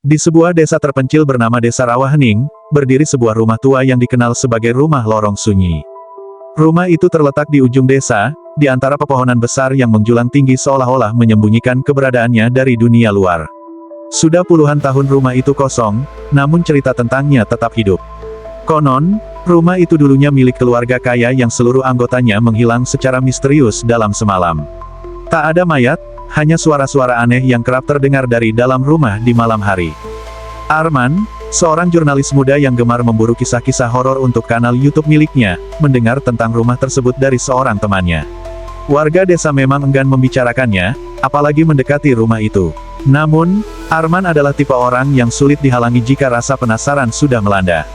Di sebuah desa terpencil bernama Desa Rawahening, berdiri sebuah rumah tua yang dikenal sebagai rumah lorong sunyi. Rumah itu terletak di ujung desa, di antara pepohonan besar yang menjulang tinggi seolah-olah menyembunyikan keberadaannya dari dunia luar. Sudah puluhan tahun rumah itu kosong, namun cerita tentangnya tetap hidup. Konon, rumah itu dulunya milik keluarga kaya yang seluruh anggotanya menghilang secara misterius dalam semalam. Tak ada mayat, hanya suara-suara aneh yang kerap terdengar dari dalam rumah di malam hari. Arman, seorang jurnalis muda yang gemar memburu kisah-kisah horor untuk kanal YouTube miliknya, mendengar tentang rumah tersebut dari seorang temannya. Warga desa memang enggan membicarakannya, apalagi mendekati rumah itu. Namun, Arman adalah tipe orang yang sulit dihalangi jika rasa penasaran sudah melanda.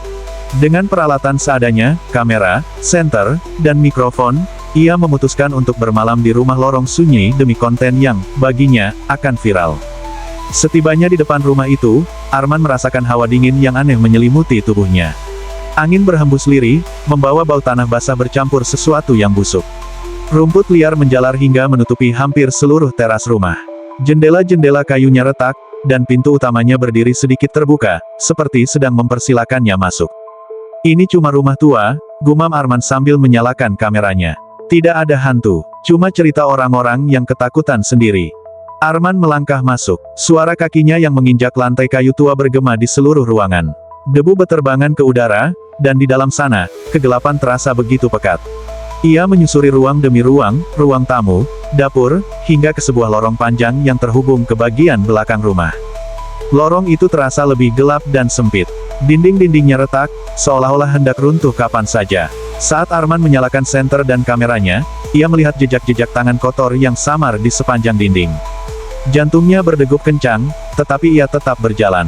Dengan peralatan seadanya, kamera, senter, dan mikrofon, ia memutuskan untuk bermalam di rumah lorong sunyi demi konten yang, baginya, akan viral. Setibanya di depan rumah itu, Arman merasakan hawa dingin yang aneh menyelimuti tubuhnya. Angin berhembus lirih, membawa bau tanah basah bercampur sesuatu yang busuk. Rumput liar menjalar hingga menutupi hampir seluruh teras rumah. Jendela-jendela kayunya retak, dan pintu utamanya berdiri sedikit terbuka, seperti sedang mempersilakannya masuk. Ini cuma rumah tua, gumam Arman sambil menyalakan kameranya. Tidak ada hantu, cuma cerita orang-orang yang ketakutan sendiri. Arman melangkah masuk, suara kakinya yang menginjak lantai kayu tua bergema di seluruh ruangan. Debu beterbangan ke udara, dan di dalam sana, kegelapan terasa begitu pekat. Ia menyusuri ruang demi ruang, ruang tamu, dapur, hingga ke sebuah lorong panjang yang terhubung ke bagian belakang rumah. Lorong itu terasa lebih gelap dan sempit. Dinding-dindingnya retak, seolah-olah hendak runtuh kapan saja. Saat Arman menyalakan senter dan kameranya, ia melihat jejak-jejak tangan kotor yang samar di sepanjang dinding. Jantungnya berdegup kencang, tetapi ia tetap berjalan.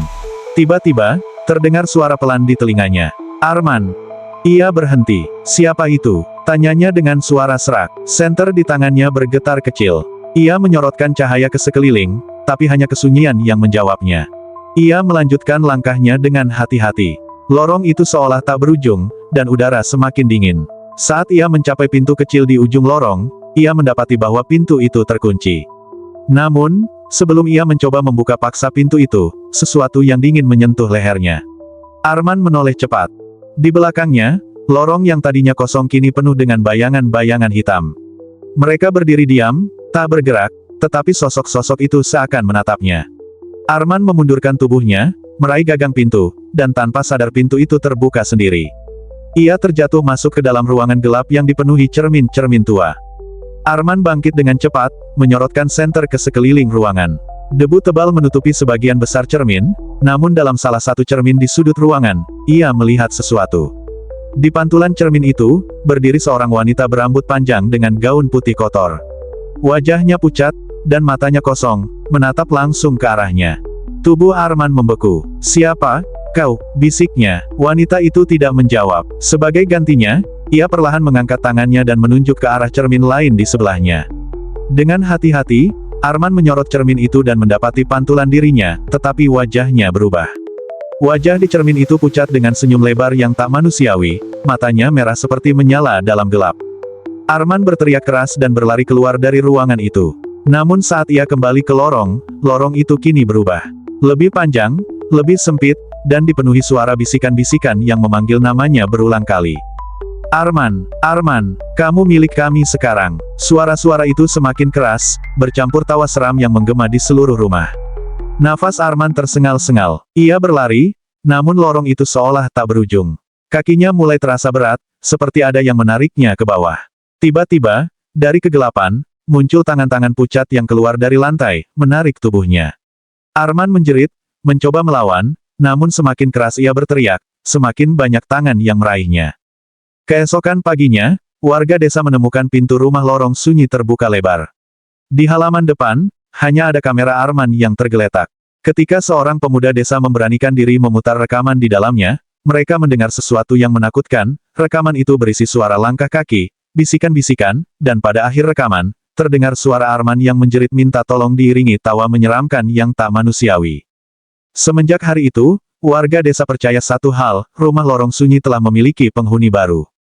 Tiba-tiba, terdengar suara pelan di telinganya. Arman. Ia berhenti. Siapa itu? Tanyanya dengan suara serak. Senter di tangannya bergetar kecil. Ia menyorotkan cahaya ke sekeliling, tapi hanya kesunyian yang menjawabnya. Ia melanjutkan langkahnya dengan hati-hati. Lorong itu seolah tak berujung, dan udara semakin dingin. Saat ia mencapai pintu kecil di ujung lorong, ia mendapati bahwa pintu itu terkunci. Namun, sebelum ia mencoba membuka paksa pintu itu, sesuatu yang dingin menyentuh lehernya. Arman menoleh cepat. Di belakangnya, lorong yang tadinya kosong kini penuh dengan bayangan-bayangan hitam. Mereka berdiri diam, tak bergerak, tetapi sosok-sosok itu seakan menatapnya. Arman memundurkan tubuhnya, meraih gagang pintu, dan tanpa sadar pintu itu terbuka sendiri. Ia terjatuh masuk ke dalam ruangan gelap yang dipenuhi cermin-cermin tua. Arman bangkit dengan cepat, menyorotkan senter ke sekeliling ruangan. Debu tebal menutupi sebagian besar cermin, namun dalam salah satu cermin di sudut ruangan, ia melihat sesuatu. Di pantulan cermin itu, berdiri seorang wanita berambut panjang dengan gaun putih kotor. Wajahnya pucat, dan matanya kosong, menatap langsung ke arahnya. Tubuh Arman membeku. Siapa kau? Bisiknya. Wanita itu tidak menjawab. Sebagai gantinya, ia perlahan mengangkat tangannya dan menunjuk ke arah cermin lain di sebelahnya. Dengan hati-hati, Arman menyorot cermin itu dan mendapati pantulan dirinya, tetapi wajahnya berubah. Wajah di cermin itu pucat dengan senyum lebar yang tak manusiawi, matanya merah seperti menyala dalam gelap. Arman berteriak keras dan berlari keluar dari ruangan itu. Namun saat ia kembali ke lorong itu kini berubah. Lebih panjang, lebih sempit, dan dipenuhi suara bisikan-bisikan yang memanggil namanya berulang kali. Arman, Arman, kamu milik kami sekarang. Suara-suara itu semakin keras, bercampur tawa seram yang menggema di seluruh rumah. Nafas Arman tersengal-sengal. Ia berlari, namun lorong itu seolah tak berujung. Kakinya mulai terasa berat, seperti ada yang menariknya ke bawah. Tiba-tiba, dari kegelapan, muncul tangan-tangan pucat yang keluar dari lantai, menarik tubuhnya. Arman menjerit, mencoba melawan, namun semakin keras ia berteriak, semakin banyak tangan yang meraihnya. Keesokan paginya, warga desa menemukan pintu rumah lorong sunyi terbuka lebar. Di halaman depan, hanya ada kamera Arman yang tergeletak. Ketika seorang pemuda desa memberanikan diri memutar rekaman di dalamnya, mereka mendengar sesuatu yang menakutkan. Rekaman itu berisi suara langkah kaki, bisikan-bisikan, dan pada akhir rekaman, terdengar suara Arman yang menjerit minta tolong diiringi tawa menyeramkan yang tak manusiawi. Semenjak hari itu, warga desa percaya satu hal, rumah lorong sunyi telah memiliki penghuni baru.